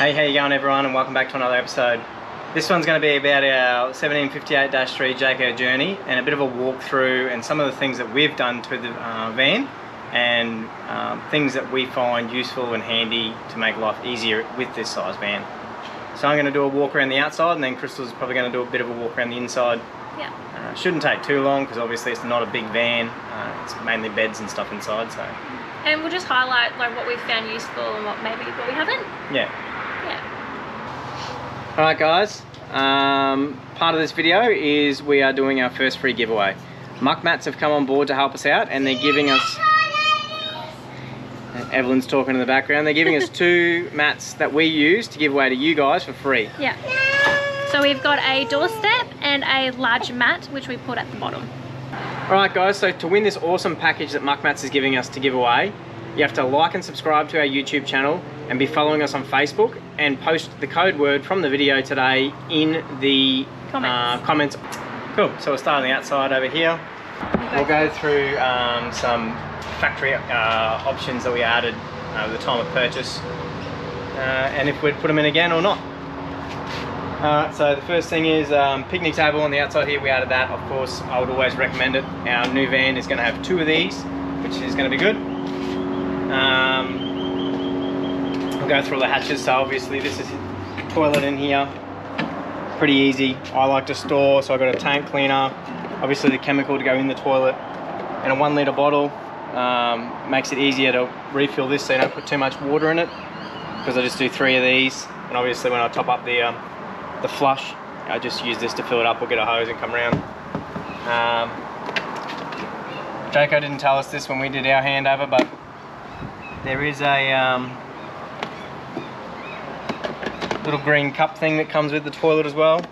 Hey, how you going everyone, and welcome back to another episode. This one's going to be about our 17.58-3 Jayco journey and a bit of a walkthrough and some of the things that we've done to the van and things that we find useful and handy to make life easier with this size van. So I'm going to do a walk around the outside, and then Crystal's probably going to do a bit of a walk around the inside. Yeah. Shouldn't take too long because obviously it's not a big van, it's mainly beds and stuff inside. So. And we'll just highlight like what we've found useful and what we haven't. Yeah. Yeah. Alright guys, part of this video is we are doing our first free giveaway. Muck Mats have come on board to help us out, and they're giving us, Evelyn's talking in the background, they're giving us 2 mats that we use to give away to you guys for free. Yeah. So we've got a doorstep and a large mat which we put at the bottom. Alright guys, so to win this awesome package that Muck Mats is giving us to give away, you have to like and subscribe to our YouTube channel and be following us on Facebook and post the code word from the video today in the comments. Cool, so we'll start on the outside over here. We'll go through some factory options that we added at the time of purchase and if we'd put them in again or not. Alright, so the first thing is picnic table on the outside here. We added that, of course. I would always recommend it. Our new van is going to have 2 of these, which is going to be good. We'll go through all the hatches. So obviously this is the toilet in here. Pretty easy. I like to store, so I've got a tank cleaner, obviously the chemical to go in the toilet, and a 1 litre bottle. Makes it easier to refill this so you don't put too much water in it, because I just do 3 of these. And obviously when I top up the flush, I just use this to fill it up. We'll get a hose and come around. Jayco didn't tell us this when we did our handover, but there is a little green cup thing that comes with the toilet as well.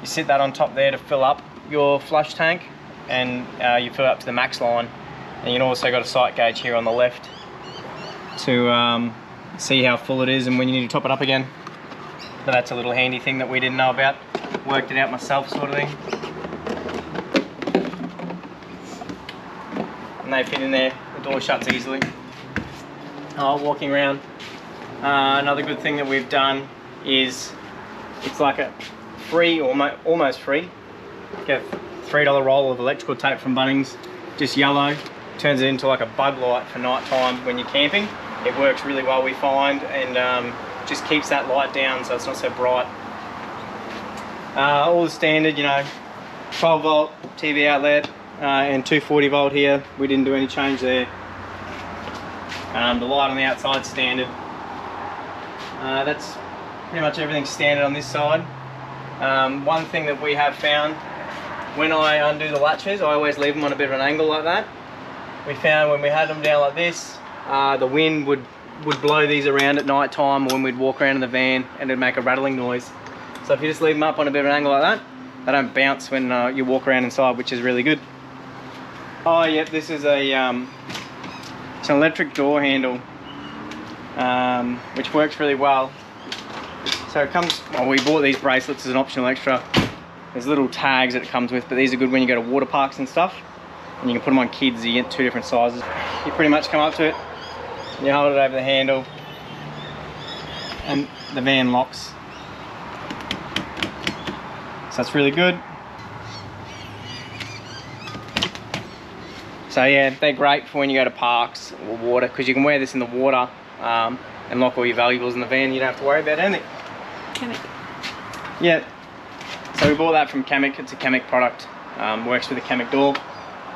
You sit that on top there to fill up your flush tank, and you fill it up to the max line. And you also got a sight gauge here on the left to see how full it is and when you need to top it up again. But that's a little handy thing that we didn't know about. Worked it out myself, sort of thing. And they fit in there. The door shuts easily. Walking around. Another good thing that we've done is it's like a free, almost free. Get a $3 roll of electrical tape from Bunks, just yellow. Turns it into like a bug light for night time when you're camping. It works really well, we find, and just keeps that light down so it's not so bright. All the standard, you know, 12 volt TV outlet and 240 volt here. We didn't do any change there. The light on the outside standard. That's pretty much everything standard on this side. One thing that we have found, when I undo the latches, I always leave them on a bit of an angle like that. We found when we had them down like this, the wind would blow these around at night time, or when we'd walk around in the van, and it'd make a rattling noise. So if you just leave them up on a bit of an angle like that, they don't bounce when you walk around inside, which is really good. Oh yep, this is a it's an electric door handle, which works really well. So it comes, well, we bought these bracelets as an optional extra. There's little tags that it comes with, but these are good when you go to water parks and stuff. And you can put them on kids, you get 2 different sizes. You pretty much come up to it, you hold it over the handle, and the van locks. So that's really good. So yeah, they're great for when you go to parks or water, because you can wear this in the water and lock all your valuables in the van. You don't have to worry about anything. Chemic. Yeah. So we bought that from Chemic. It's a Chemic product. Works with a Chemic door.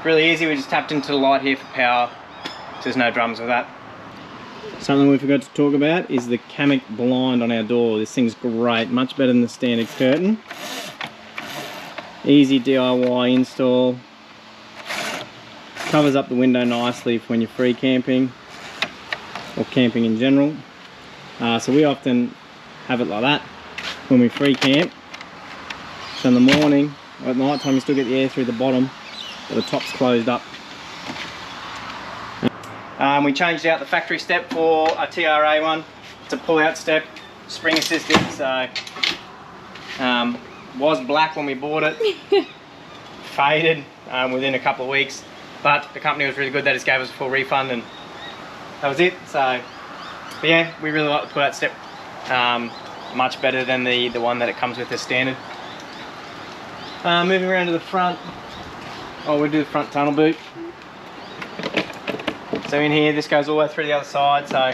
Really easy. We just tapped into the light here for power. So there's no drums with that. Something we forgot to talk about is the Chemic blind on our door. This thing's great. Much better than the standard curtain. Easy DIY install. Covers up the window nicely for when you're free camping or camping in general. So we often have it like that when we free camp. So in the morning or at night time you still get the air through the bottom, but the top's closed up. We changed out the factory step for a TRA one. It's a pull-out step, spring assisted. So was black when we bought it, faded within a couple of weeks, but the company was really good. They just gave us a full refund and that was it. So but yeah, we really like the pull-out step, much better than the one that it comes with as standard. Moving around to the front, we'll do the front tunnel boot. So in here, this goes all the way through the other side. So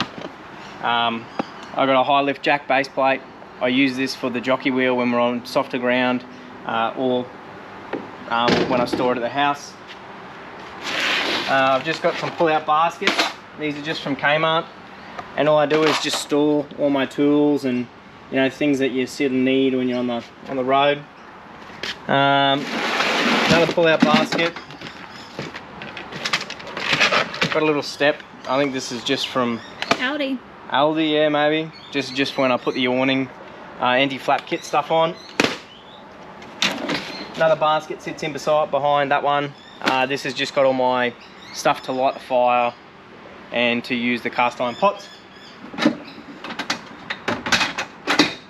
I've got a high lift jack base plate. I use this for the jockey wheel when we're on softer ground, or when I store it at the house. I've just got some pull-out baskets. These are just from Kmart, and all I do is just store all my tools and things that you sit and need when you're on the road. Another pull-out basket. Got a little step. I think this is just from Aldi. Aldi, yeah, maybe. Just when I put the awning anti-flap kit stuff on. Another basket sits in behind that one. This has just got all my stuff to light the fire and to use the cast iron pots.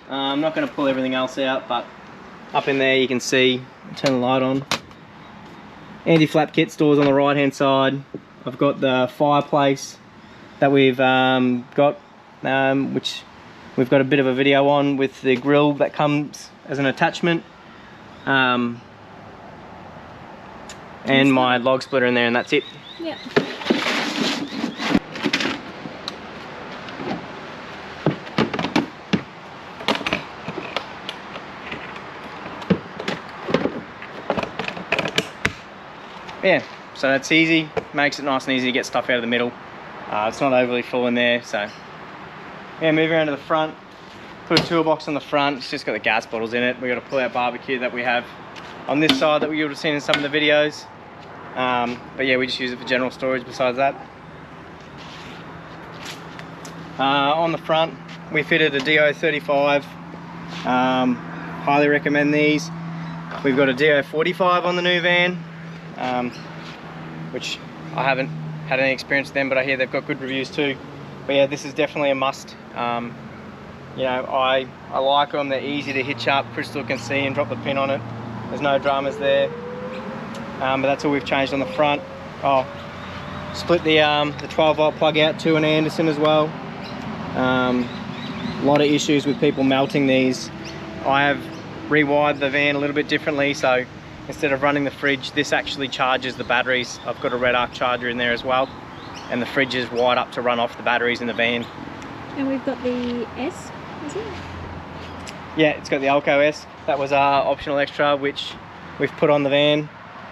I'm not going to pull everything else out, but up in there you can see, turn the light on, anti-flap kit stores on the right hand side. I've got the fireplace that we've got, which we've got a bit of a video on, with the grill that comes as an attachment, and my log splitter in there, and that's it. Yep. Yeah, so that's easy, makes it nice and easy to get stuff out of the middle. It's not overly full in there, so yeah. Moving around to the front, put a toolbox on the front. It's just got the gas bottles in it. We got a pull-out barbecue that we have on this side that you would have seen in some of the videos, but yeah, we just use it for general storage besides that. On the front we fitted a DO35, highly recommend these. We've got a DO45 on the new van, which I haven't had any experience with them, but I hear they've got good reviews too. But yeah, this is definitely a must. I like them. They're easy to hitch up. Crystal can see and drop the pin on it. There's no dramas there. But that's all we've changed on the front. Split the 12 volt plug out to an Anderson as well. A lot of issues with people melting these. I have rewired the van a little bit differently, so instead of running the fridge, this actually charges the batteries. I've got a red arc charger in there as well, and the fridge is wired up to run off the batteries in the van. And we've got the S, is it? Yeah, it's got the Alco S. That was our optional extra, which we've put on the van.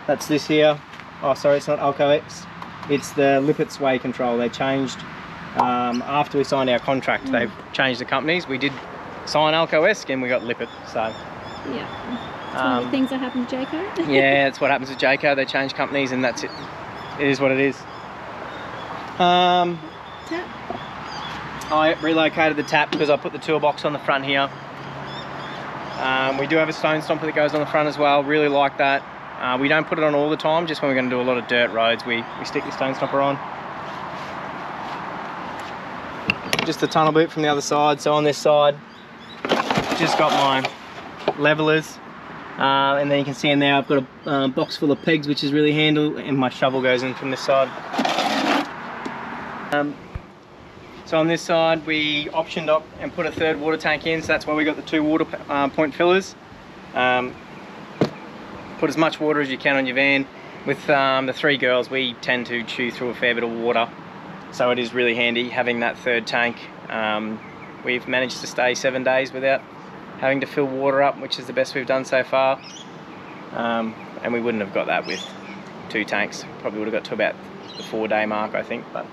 That's this here. Oh, sorry, it's not Alco X. It's the Lippert sway control. They changed after we signed our contract. They've changed the companies. We did sign Alco S and we got Lippert. So yeah. It's one of the things that happened to Jayco. Yeah, that's what happens with Jayco. They change companies and that's it. It is what it is. Tap. I relocated the tap because I put the toolbox on the front here. We do have a stone stomper that goes on the front as well. Really like that. We don't put it on all the time, just when we're going to do a lot of dirt roads, we stick the stone stomper on. Just the tunnel boot from the other side. So on this side, just got my levelers. And then you can see in there I've got a box full of pegs, which is really handy, and my shovel goes in from this side. So on this side we optioned up and put a third water tank in, so that's why we got the 2 water point fillers. Put as much water as you can on your van. With the 3 girls, we tend to chew through a fair bit of water, so it is really handy having that third tank. We've managed to stay 7 days without having to fill water up, which is the best we've done so far. And we wouldn't have got that with 2 tanks. Probably would have got to about the 4-day mark, I think. But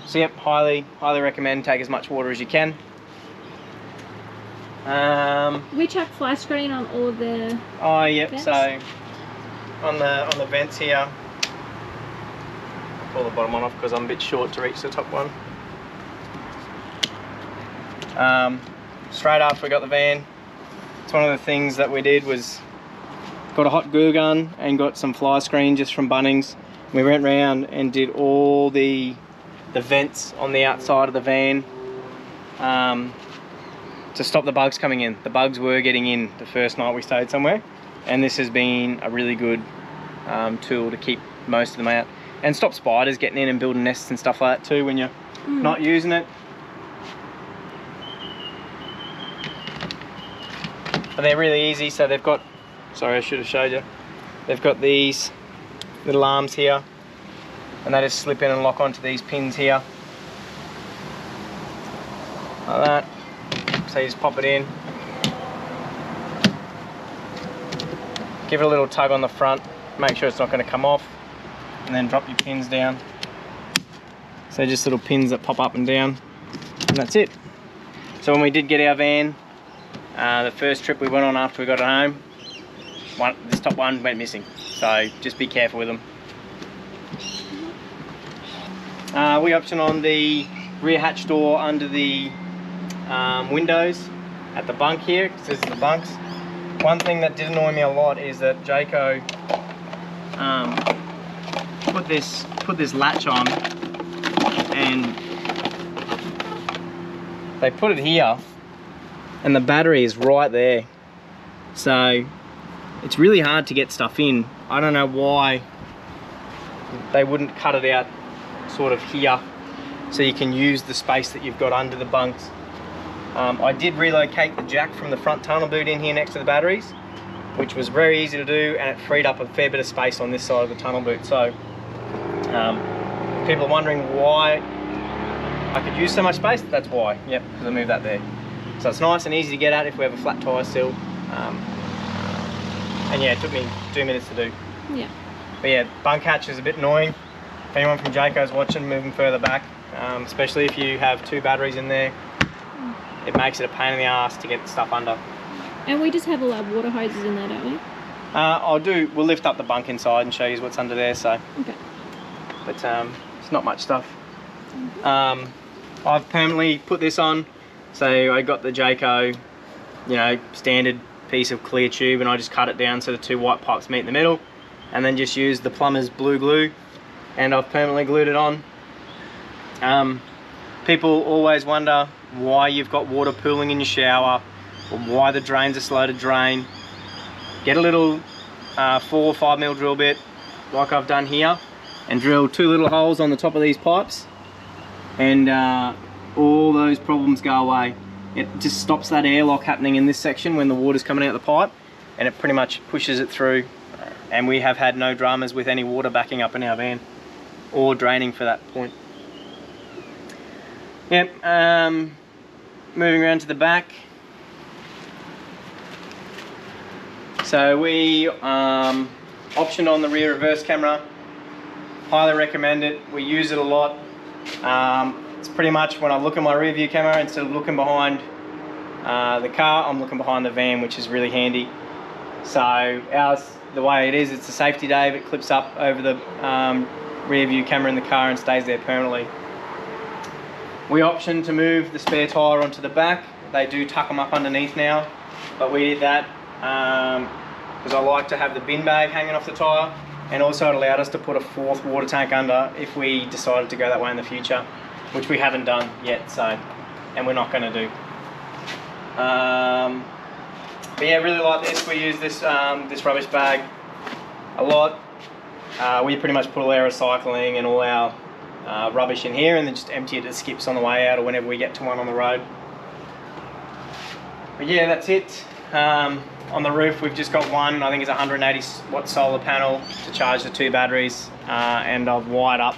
so yep, highly recommend. Take as much water as you can. We chuck fly screen on all the vents. So on the vents here, pull the bottom one off because I'm a bit short to reach the top one. Straight after we got the van, it's one of the things that we did was got a hot glue gun and got some fly screen just from Bunnings. We went round and did all the vents on the outside of the van to stop the bugs coming in. The bugs were getting in the first night we stayed somewhere, and this has been a really good tool to keep most of them out and stop spiders getting in and building nests and stuff like that too when you're not using it. But they're really easy. So they've got, sorry, I should have showed you, they've got these little arms here, and they just slip in and lock onto these pins here like that. So you just pop it in, give it a little tug on the front, make sure it's not going to come off, and then drop your pins down. So just little pins that pop up and down, and that's it. So when we did get our van, the first trip we went on after we got it home, this top one went missing, so just be careful with them. We optioned on the rear hatch door under the windows at the bunk here, because this is the bunks. One thing that did annoy me a lot is that Jayco put this latch on, and they put it here, and the battery is right there, so it's really hard to get stuff in. I don't know why they wouldn't cut it out sort of here so you can use the space that you've got under the bunks. I did relocate the jack from the front tunnel boot in here next to the batteries, which was very easy to do, and it freed up a fair bit of space on this side of the tunnel boot. So people are wondering why I could use so much space. That's why. Yep, because I moved that there. So it's nice and easy to get at if we have a flat tyre still. And yeah, it took me 2 minutes to do. Yeah. But yeah, bunk hatch is a bit annoying. If anyone from Jayco is watching, move them further back, especially if you have 2 batteries in there. It makes it a pain in the ass to get stuff under. And we just have all our water hoses in there, don't we? We'll lift up the bunk inside and show you what's under there. So, okay. But it's not much stuff. I've permanently put this on, so I got the Jayco, you know, standard piece of clear tube, and I just cut it down so the 2 white pipes meet in the middle, and then just use the plumber's blue glue, and I've permanently glued it on. People always wonder why you've got water pooling in your shower, or why the drains are slow to drain. Get a little 4 or 5 mil drill bit like I've done here, and drill 2 little holes on the top of these pipes, and all those problems go away. It just stops that airlock happening in this section when the water's coming out the pipe, and it pretty much pushes it through, and we have had no dramas with any water backing up in our van or draining for that point. Yep, moving around to the back. So we optioned on the rear reverse camera. Highly recommend it. We use it a lot. It's pretty much when I look at my rear view camera, instead of looking behind the car, I'm looking behind the van, which is really handy. So ours, the way it is, it's a safety dave. It clips up over the rear view camera in the car and stays there permanently. We optioned to move the spare tyre onto the back. They do tuck them up underneath now, but we did that because I like to have the bin bag hanging off the tyre, and also it allowed us to put a 4th water tank under if we decided to go that way in the future, which we haven't done yet, so, and we're not going to do. But yeah, really like this. We use this this rubbish bag a lot. We pretty much put all our recycling and all our rubbish in here, and then just empty it at skips on the way out or whenever we get to one on the road. But yeah, that's it. On the roof we've just got one, I think it's a 180 watt solar panel to charge the 2 batteries, and I've wired up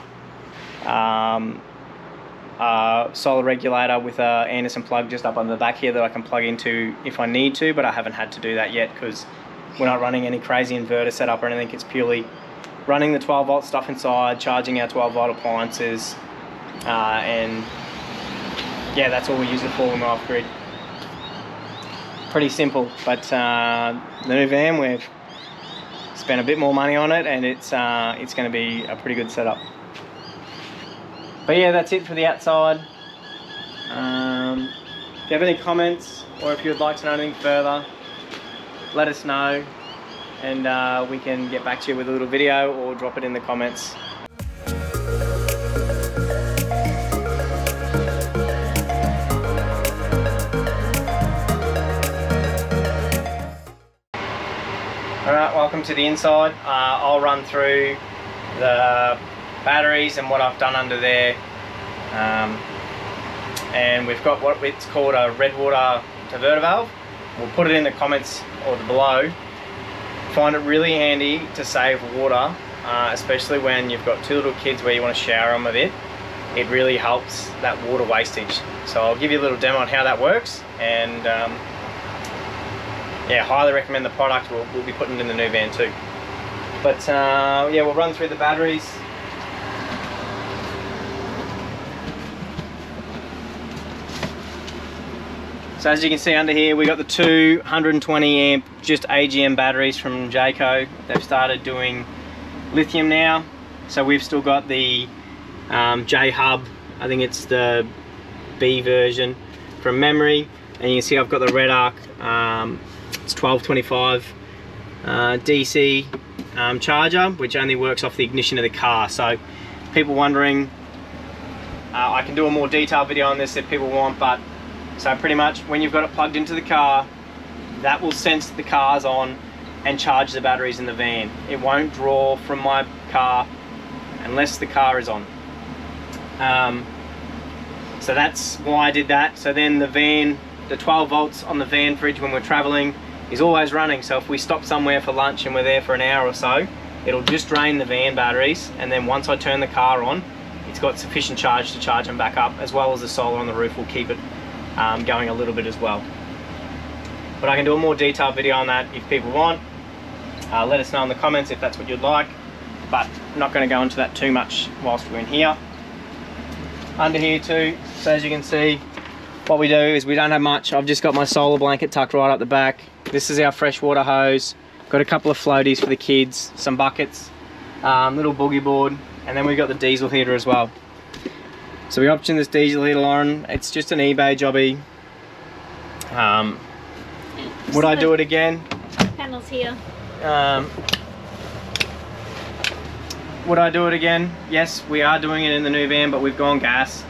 solar regulator with a Anderson plug just up on the back here that I can plug into if I need to, but I haven't had to do that yet because we're not running any crazy inverter setup or anything. It's purely running the 12 volt stuff inside, charging our 12 volt appliances, and yeah, that's all we use it for when we're off grid. Pretty simple, but the new van, we've spent a bit more money on it, and it's going to be a pretty good setup. But yeah, that's it for the outside. you have any comments, or if you'd like to know anything further, let us know, and we can get back to you with a little video or drop it in the comments. Alright, welcome to the inside. I'll run through the batteries and what I've done under there. And we've got what it's called a red water diverter valve. We'll put it in the comments or below. Find it really handy to save water, especially when you've got two little kids where you want to shower them with it. It really helps that water wastage. So I'll give you a little demo on how that works, and yeah, highly recommend the product. We'll be putting it in the new van too. But yeah, we'll run through the batteries. So as you can see under here, we got the 220 amp just AGM batteries from Jayco. They've started doing lithium now. So we've still got the J Hub. I think it's the B version from memory. And you can see I've got the red arc. It's 1225 DC charger, which only works off the ignition of the car. So people wondering, I can do a more detailed video on this if people want, but so pretty much when you've got it plugged into the car, that will sense that the car's on and charge the batteries in the van. It won't draw from my car unless the car is on. So that's why I did that. So then the van, the 12 volts on the van fridge when we're traveling is always running. So if we stop somewhere for lunch and we're there for an hour or so, it'll just drain the van batteries, and then once I turn the car on, it's got sufficient charge to charge them back up, as well as the solar on the roof will keep it going a little bit as well. But I can do a more detailed video on that if people want. Let us know in the comments if that's what you'd like, but I'm not going to go into that too much whilst we're in here. Under here too, so as you can see, what we do is we don't have much. I've just got my solar blanket tucked right up the back. This is our freshwater hose. Got a couple of floaties for the kids, some buckets, little boogie board, and then we've got the diesel heater as well. So we optioned this diesel heater on. It's just an eBay jobby. Would I do it again? Panels here. Would I do it again? Yes, we are doing it in the new van, but we've gone gas.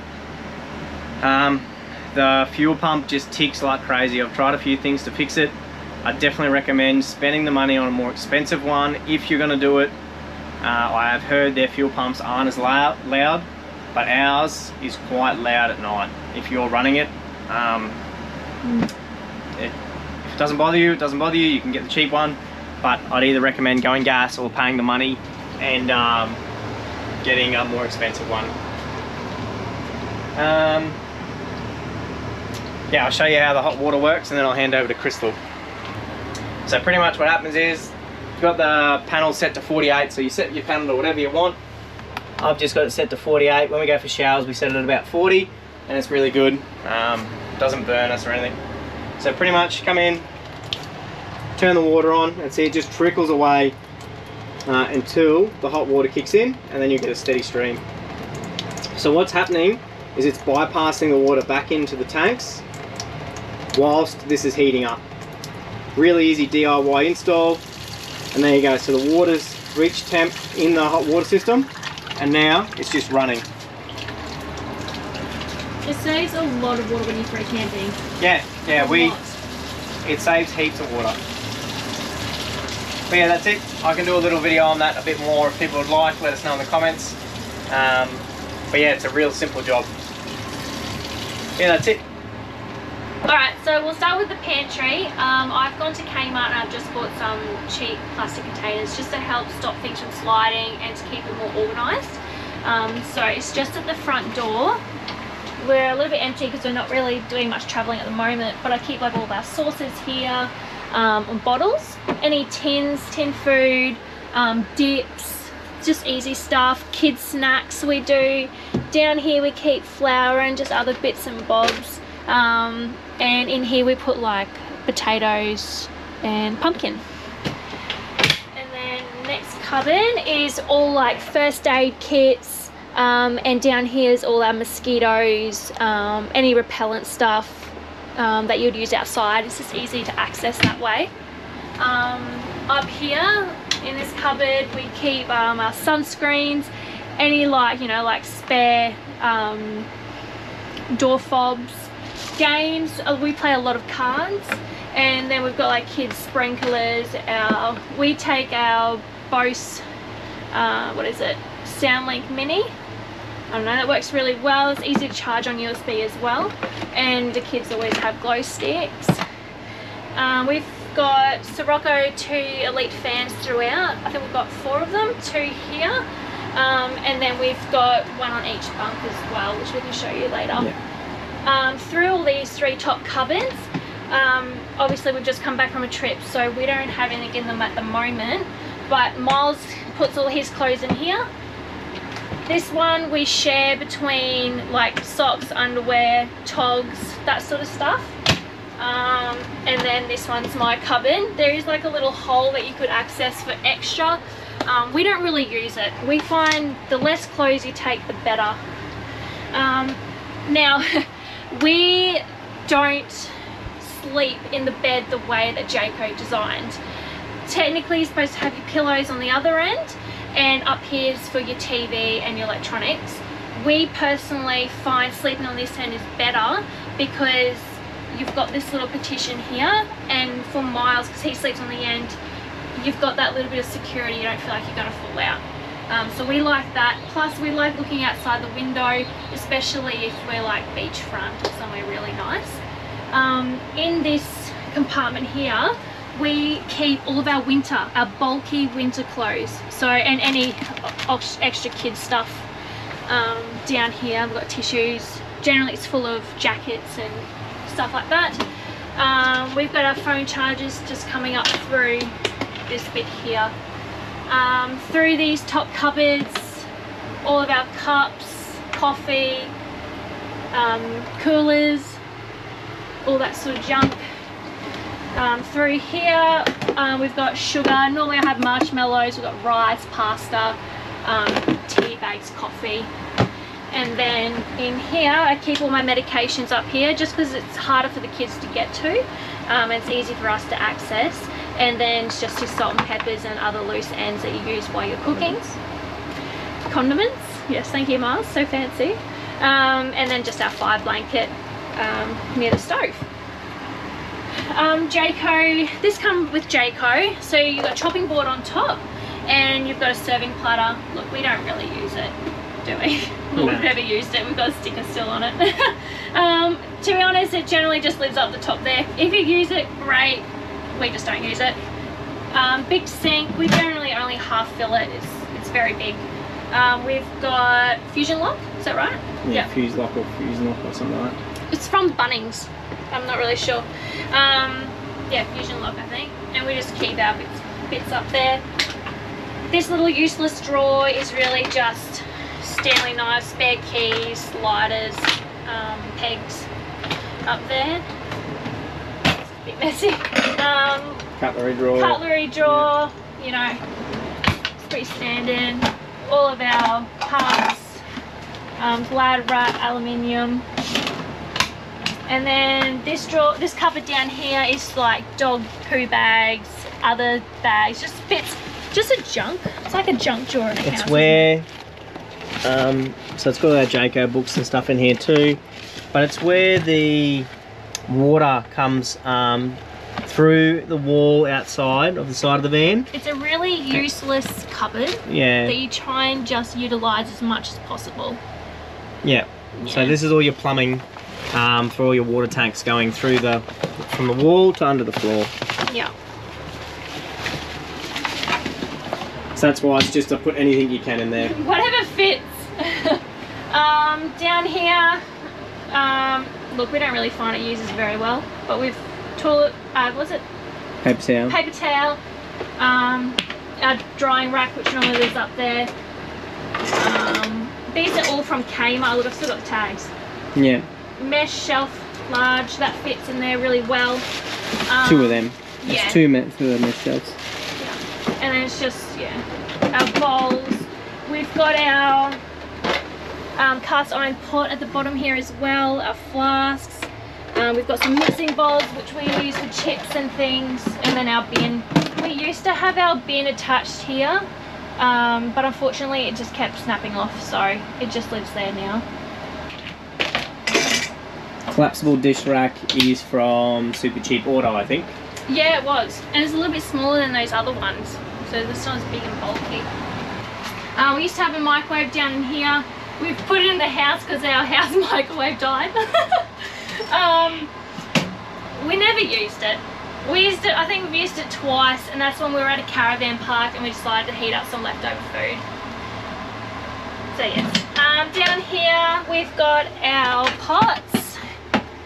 The fuel pump just ticks like crazy. I've tried a few things to fix it. I definitely recommend spending the money on a more expensive one if you're going to do it. I have heard their fuel pumps aren't as loud, but ours is quite loud at night if you're running it. If it doesn't bother you, it doesn't bother you. You can get the cheap one, but I'd either recommend going gas or paying the money and getting a more expensive one. Yeah, I'll show you how the hot water works, and then I'll hand over to Crystal. So pretty much what happens is you've got the panel set to 48, so you set your panel to whatever you want. I've just got it set to 48. When we go for showers, we set it at about 40, and it's really good. Doesn't burn us or anything. So pretty much come in, turn the water on, and see it just trickles away until the hot water kicks in, and then you get a steady stream. So what's happening is it's bypassing the water back into the tanks whilst this is heating up. Really easy DIY install, and there you go. So the water's reached temp in the hot water system, and now it's just running. It saves a lot of water when you're free camping. Yeah, it saves heaps of water. But yeah, that's it. I can do a little video on that a bit more if people would like. Let us know in the comments. But yeah, it's a real simple job. Yeah, that's it. Alright, so we'll start with the pantry. I've gone to Kmart and I've just bought some cheap plastic containers just to help stop things from sliding and to keep it more organised. So it's just at the front door. We're a little bit empty because we're not really doing much travelling at the moment, but I keep like all of our sauces here, and bottles, any tins, tin food, dips, just easy stuff, kids snacks we do. Down here we keep flour and just other bits and bobs. And in here we put like potatoes and pumpkin. And then next cupboard is all like first aid kits, and down here is all our mosquitoes, any repellent stuff, that you'd use outside. It's just easy to access that way. Up here in this cupboard we keep our sunscreens, any like spare door fobs, games. We play a lot of cards, and then we've got like kids sprinklers. We take our Bose Soundlink Mini. I don't know, that works really well. It's easy to charge on USB as well, and the kids always have glow sticks. We've got Sirocco 2 Elite fans throughout. I think we've got 4 of them, 2 here, and then we've got 1 on each bunk as well, which we can show you later. Yeah. Through all these 3 top cupboards, obviously we've just come back from a trip, so we don't have anything in them at the moment, but Miles puts all his clothes in here. This one we share between like socks, underwear, togs, that sort of stuff. And then this one's my cupboard. There is like a little hole that you could access for extra. We don't really use it. We find the less clothes you take, the better. Now, we don't sleep in the bed the way that Jayco designed. Technically, you're supposed to have your pillows on the other end, and up here is for your TV and your electronics. We personally find sleeping on this end is better because you've got this little partition here, and for Miles, because he sleeps on the end, you've got that little bit of security. You don't feel like you're going to fall out. So we like that. Plus we like looking outside the window, especially if we're like beachfront or somewhere really nice. In this compartment here, we keep all of our bulky winter clothes. So, and any extra kids stuff. Down here we've got tissues. Generally it's full of jackets and stuff like that. We've got our phone chargers just coming up through this bit here. Through these top cupboards, all of our cups, coffee, coolers, all that sort of junk. Through here we've got sugar. Normally I have marshmallows, we've got rice, pasta, tea bags, coffee. And then in here I keep all my medications up here just because it's harder for the kids to get to. It's easy for us to access. And then it's just your salt and peppers and other loose ends that you use while you're cooking. Condiments, yes, thank you Miles, so fancy. And then just our fire blanket near the stove. Jayco, this comes with Jayco, so you've got a chopping board on top and you've got a serving platter. Look, we don't really use it, do we? No. We've never used it, we've got a sticker still on it. To be honest, it generally just lives up the top there. If you use it, great. We just don't use it. Big sink, we generally only half fill it, it's very big. We've got Fusion Lock, is that right? Yeah, Fuse Lock or Fusion Lock or something like that. It's from Bunnings, I'm not really sure. Yeah, Fusion Lock I think. And we just keep our bits up there. This little useless drawer is really just Stanley knives, spare keys, lighters, pegs up there. It's a bit messy. Cutlery drawer. Cutlery drawer, yeah. You know, it's pretty standard. All of our parts, glad wrap, aluminium. And then this drawer, this cupboard down here is like dog poo bags, other bags, just bits, just a junk. It's like a junk drawer in a house. It's where, so it's got our Jayco books and stuff in here too, but it's where the water comes through the wall outside of the side of the van. It's a really useless cupboard, yeah, that you try and just utilise as much as possible. Yeah. So this is all your plumbing for all your water tanks going through from the wall to under the floor. Yeah. So that's why it's just to put anything you can in there. Whatever fits. Down here, look, we don't really find it uses very well, but we've toilet, what's it? Paper towel. Paper towel. Our drying rack, which normally lives up there. These are all from Kmart. Look, I've still got the tags. Yeah. Mesh shelf, large, that fits in there really well. 2 of them. Yeah. There's 2 mesh shelves. Yeah. And then it's just, yeah, our bowls. We've got our cast iron pot at the bottom here as well, our flasks. We've got some mixing bowls which we use for chips and things, and then our bin. We used to have our bin attached here, but unfortunately it just kept snapping off, so it just lives there now. Collapsible dish rack is from Super Cheap Auto, I think. Yeah, it was, and it's a little bit smaller than those other ones, so this one's big and bulky. We used to have a microwave down in here. We've put it in the house because our house microwave died. We never used it. We used it, I think we've used it twice, and that's when we were at a caravan park and we decided to heat up some leftover food. So yes. Down here we've got our pots.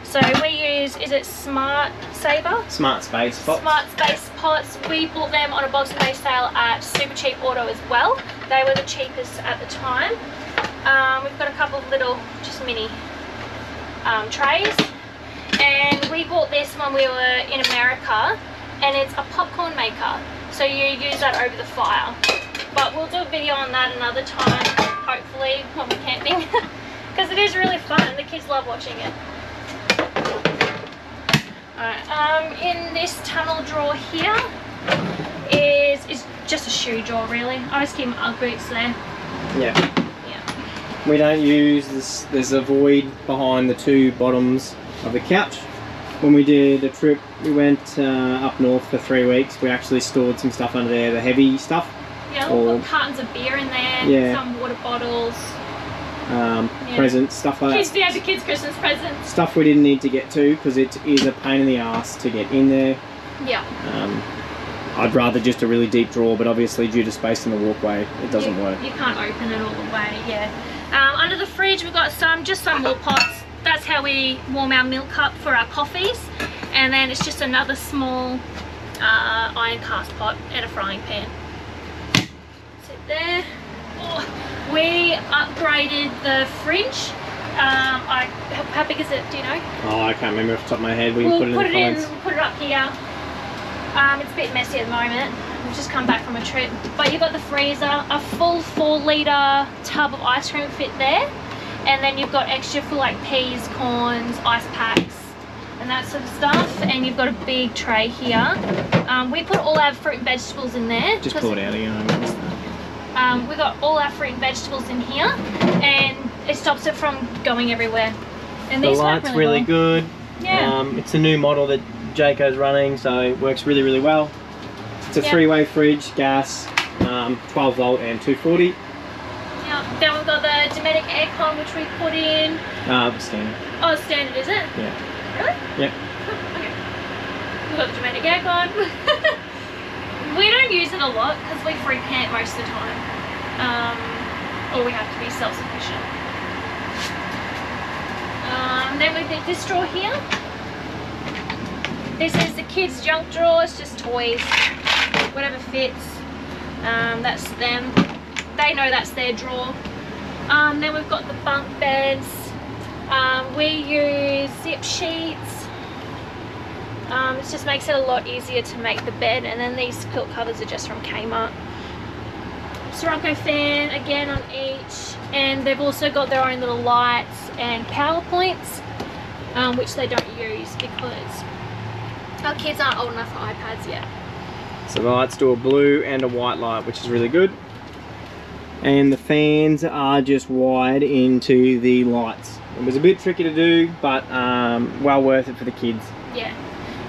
So we use, is it Smart Saver? Smart Space pots. Smart Space pots. We bought them on a Boxing Day sale at Super Cheap Auto as well. They were the cheapest at the time. We've got a couple of little, just mini trays. And we bought this when we were in America, and it's a popcorn maker. So you use that over the fire. But we'll do a video on that another time, hopefully, when we're camping. Because it is really fun and the kids love watching it. Alright, in this tunnel drawer here is just a shoe drawer really. I just keep my Ugg boots there. Yeah. We don't use this, there's a void behind the two bottoms of the couch. When we did a trip, we went up north for 3 weeks. We actually stored some stuff under there, the heavy stuff. Yeah, we've got cartons of beer in there, some water bottles. Presents, stuff like that. Yeah, the kids' Christmas presents. Stuff we didn't need to get to because it is a pain in the ass to get in there. Yeah. I'd rather just a really deep drawer, but obviously due to space in the walkway, it doesn't work. You can't open it all the way, yeah. Under the fridge we've got just some more pots. That's how we warm our milk up for our coffees. And then it's just another small iron cast pot and a frying pan. Sit there. Oh, we upgraded the fridge. How big is it, do you know? Oh, I can't remember off the top of my head. We can put it in the comments. We'll put it up here. It's a bit messy at the moment. We've just come back from a trip. But you've got the freezer, a full 4-litre tub of ice cream fit there. And then you've got extra for like peas, corns, ice packs, and that sort of stuff. And you've got a big tray here. We put all our fruit and vegetables in there. Just pull it out again. We've got all our fruit and vegetables in here, and it stops it from going everywhere. And the light's really good. Yeah. It's a new model that Jayco's running, so it works really, really well. It's a 3-way fridge, gas, 12 volt and 240. Yeah. Then we've got the Dometic aircon, which we put in. Standard. Oh, standard, is it? Yeah. Really? Yeah. Okay. We've got the Dometic aircon. We don't use it a lot because we free camp most of the time. Or we have to be self-sufficient. Then we've got this drawer here. This is the kids' junk drawer. It's just toys, whatever fits. That's them. They know that's their drawer. Then we've got the bunk beds. We use zip sheets. It just makes it a lot easier to make the bed. And then these quilt covers are just from Kmart. Sirocco fan again on each, and they've also got their own little lights and power points, which they don't use because our kids aren't old enough for iPads yet. So the lights do a blue and a white light, which is really good. And the fans are just wide into the lights. It was a bit tricky to do, but well worth it for the kids. Yeah,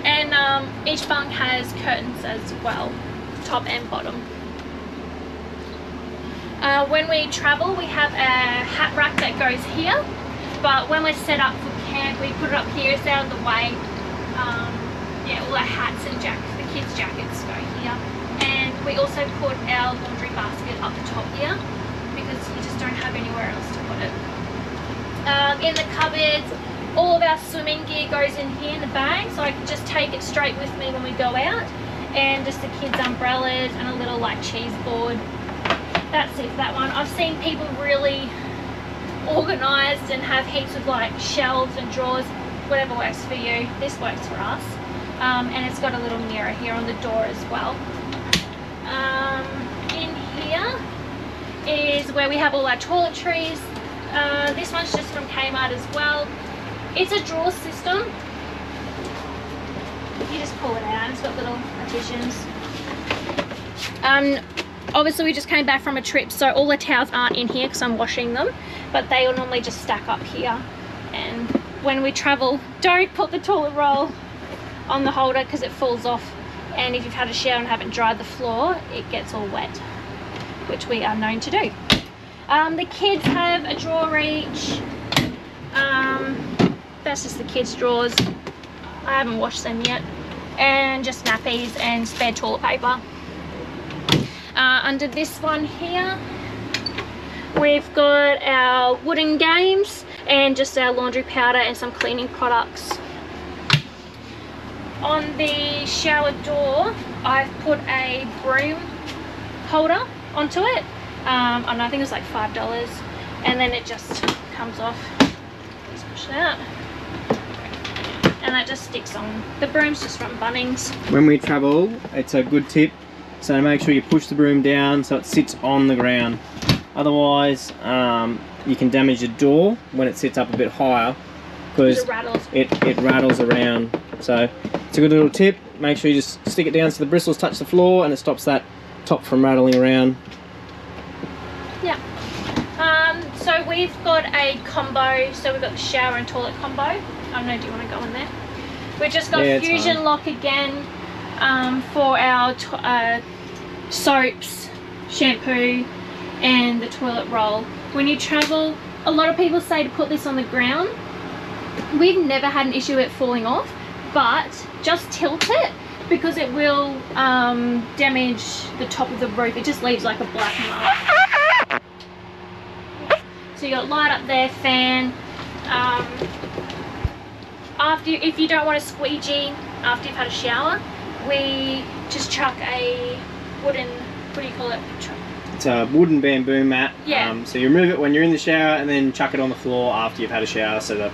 and each bunk has curtains as well, top and bottom. When we travel, we have a hat rack that goes here, but when we're set up for camp, we put it up here. It's out of the way. Yeah, all our hats and the kids' jackets go here. And we also put our laundry basket up the top here because you just don't have anywhere else to put it. In the cupboards, all of our swimming gear goes in here in the bag, so I can just take it straight with me when we go out. And just the kids' umbrellas and a little like cheese board. That's it for that one. I've seen people really organised and have heaps of like shelves and drawers, whatever works for you. This works for us. And it's got a little mirror here on the door as well. In here is where we have all our toiletries. This one's just from Kmart as well. It's a drawer system, just pull it out. It's got little partitions. Obviously we just came back from a trip, so all the towels aren't in here because I'm washing them, but they will normally just stack up here. And when we travel, don't put the toilet roll on the holder because it falls off, and if you've had a shower and haven't dried the floor, it gets all wet, which we are known to do. The kids have a drawer each. That's just the kids' drawers. I haven't washed them yet. And just nappies and spare toilet paper. Under this one here, we've got our wooden games and just our laundry powder and some cleaning products. On the shower door, I've put a broom holder onto it. I think it's like $5, and then it just comes off. Just push it out, and that just sticks on. The broom's just from Bunnings. When we travel, it's a good tip, so make sure you push the broom down so it sits on the ground. Otherwise, you can damage the door when it sits up a bit higher because it rattles around. So it's a good little tip. Make sure you just stick it down so the bristles touch the floor and it stops that top from rattling around. Yeah. So we've got a combo. So we've got the shower and toilet combo. I don't know, do you want to go in there? We've just got Fusion Lock again for our soaps, shampoo, and the toilet roll. When you travel, a lot of people say to put this on the ground. We've never had an issue with it falling off, but just tilt it because it will damage the top of the roof. It just leaves like a black mark. So you got light up there, fan. If you don't want a squeegee after you've had a shower, we just chuck a wooden, what do you call it? It's a wooden bamboo mat. Yeah. So you remove it when you're in the shower and then chuck it on the floor after you've had a shower so that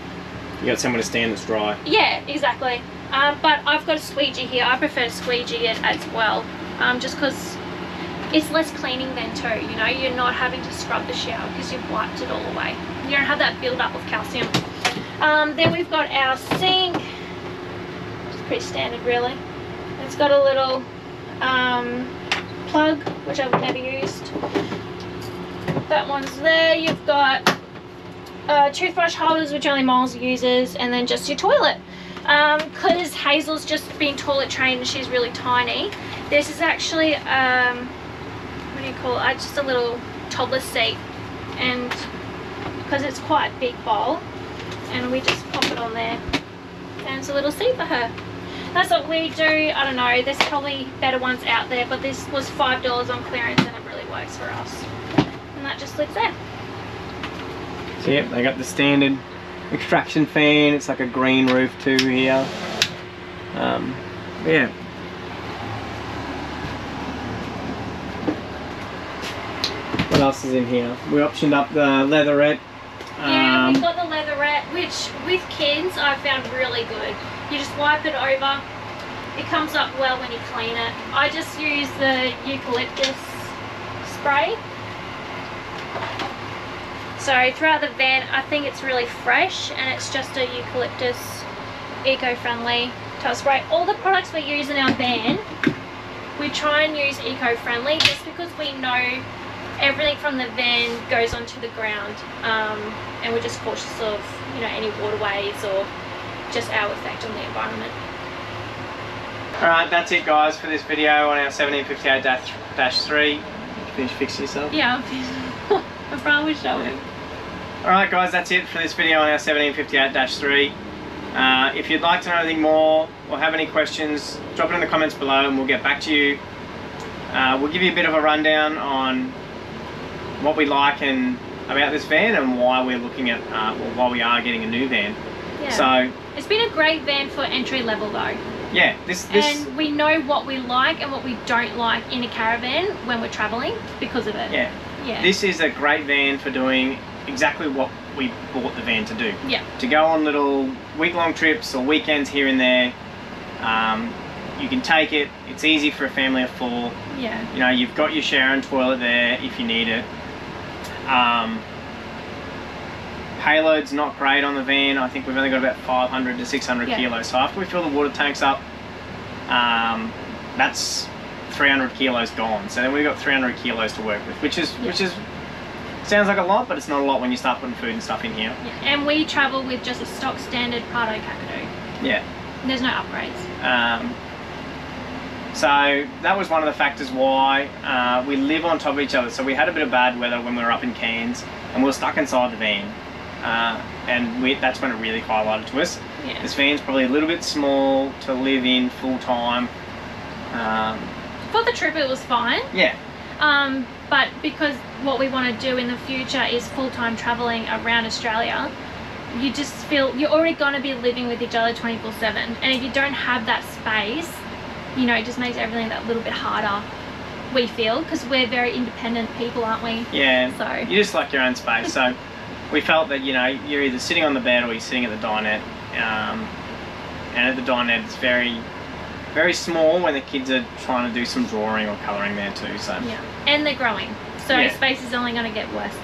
you got somewhere to stand that's dry. Yeah, exactly. But I've got a squeegee here. I prefer to squeegee it as well, just because it's less cleaning then too. You know, you're not having to scrub the shower because you've wiped it all away. You don't have that build up of calcium. Then we've got our sink. It's pretty standard, really. It's got a little plug, which I've never used. That one's there. You've got toothbrush holders, which only Miles uses, and then just your toilet. Because Hazel's just been toilet trained and she's really tiny, this is actually what do you call it? Just a little toddler seat, and because it's quite a big bowl, and we just pop it on there, and it's a little seat for her. That's what we do. I don't know, there's probably better ones out there, but this was $5 on clearance and it really works for us. And that just lives there. So yep, they got the standard extraction fan. It's like a green roof too here. Yeah. What else is in here? We optioned up the leatherette. Yeah, we've got the leatherette, which with kids I've found really good. You just wipe it over. It comes up well when you clean it. I just use the eucalyptus spray. So throughout the van, I think it's really fresh, and it's just a eucalyptus, eco-friendly type spray. All the products we use in our van, we try and use eco-friendly, just because we know everything from the van goes onto the ground, and we're just cautious of, you know, any waterways or just our effect on the environment. Alright, that's it guys for this video on our 1758-3. Finish fixing yourself? Yeah, I'm probably showing. Alright guys, that's it for this video on our 1758-3. If you'd like to know anything more or have any questions, drop it in the comments below and we'll get back to you. We'll give you a bit of a rundown on what we like and about this van and why we're looking at, why we are getting a new van. Yeah. So it's been a great van for entry level though. Yeah, this and we know what we like and what we don't like in a caravan when we're traveling because of it. Yeah. Yeah. This is a great van for doing exactly what we bought the van to do. Yeah. To go on little week-long trips or weekends here and there. You can take it. It's easy for a family of 4. Yeah. You know, you've got your shower and toilet there if you need it. Payload's not great on the van. I think we've only got about 500 to 600 kilos. So after we fill the water tanks up, that's 300 kilos gone. So then we've got 300 kilos to work with, which is sounds like a lot, but it's not a lot when you start putting food and stuff in here. Yeah. And we travel with just a stock standard Prado Kakadu. Yeah. There's no upgrades. So that was one of the factors why we live on top of each other. So we had a bit of bad weather when we were up in Cairns, and we were stuck inside the van. And that's when it really highlighted to us. Yeah. This van's probably a little bit small to live in full time. For the trip it was fine. Yeah. But because what we want to do in the future is full-time traveling around Australia, you just feel you're already going to be living with each other 24/7, and if you don't have that space, you know, it just makes everything that little bit harder, we feel, because we're very independent people, aren't we? Yeah. So you just like your own space. So we felt that, you know, you're either sitting on the bed or you're sitting at the dinette, and at the dinette it's very, very small when the kids are trying to do some drawing or colouring there too. So yeah, and they're growing, so Yeah. space is only going to get worse.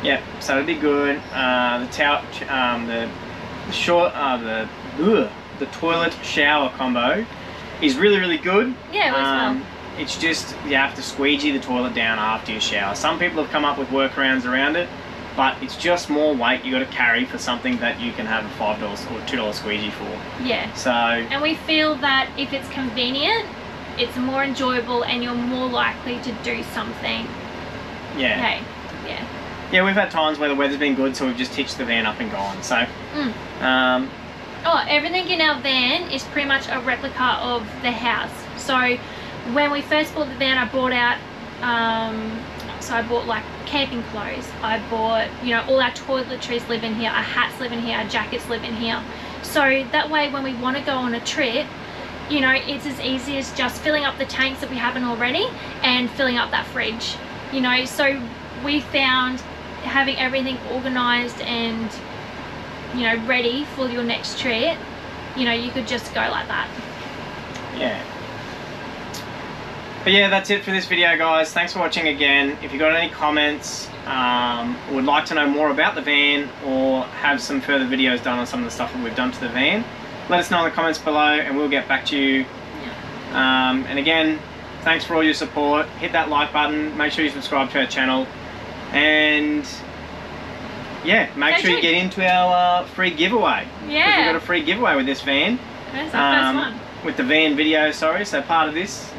yeah, so it'd be good. The toilet shower combo is really, really good. Yeah, it works well. It's just you have to squeegee the toilet down after you shower. Some people have come up with workarounds around it, but it's just more weight you got to carry for something that you can have a $5 or $2 squeegee for. Yeah. So. And we feel that if it's convenient, it's more enjoyable, and you're more likely to do something. Yeah. Hey. Yeah. Yeah, we've had times where the weather's been good, so we've just hitched the van up and gone. So. Everything in our van is pretty much a replica of the house. So when we first bought the van, I bought out, so I bought like camping clothes. I bought, you know, all our toiletries live in here, our hats live in here, our jackets live in here. So that way when we want to go on a trip, you know, it's as easy as just filling up the tanks that we haven't already and filling up that fridge, you know. So we found having everything organized and, you know, ready for your next trip, you know, you could just go like that. Yeah. But yeah, that's it for this video, guys. Thanks for watching again. If you've got any comments, would like to know more about the van, or have some further videos done on some of the stuff that we've done to the van, let us know in the comments below and we'll get back to you. Yeah. And again, thanks for all your support. Hit that like button, make sure you subscribe to our channel, and yeah, make sure you get into our free giveaway. Yeah. We've got a free giveaway with this van. That's our first one. With the van video, sorry, so part of this.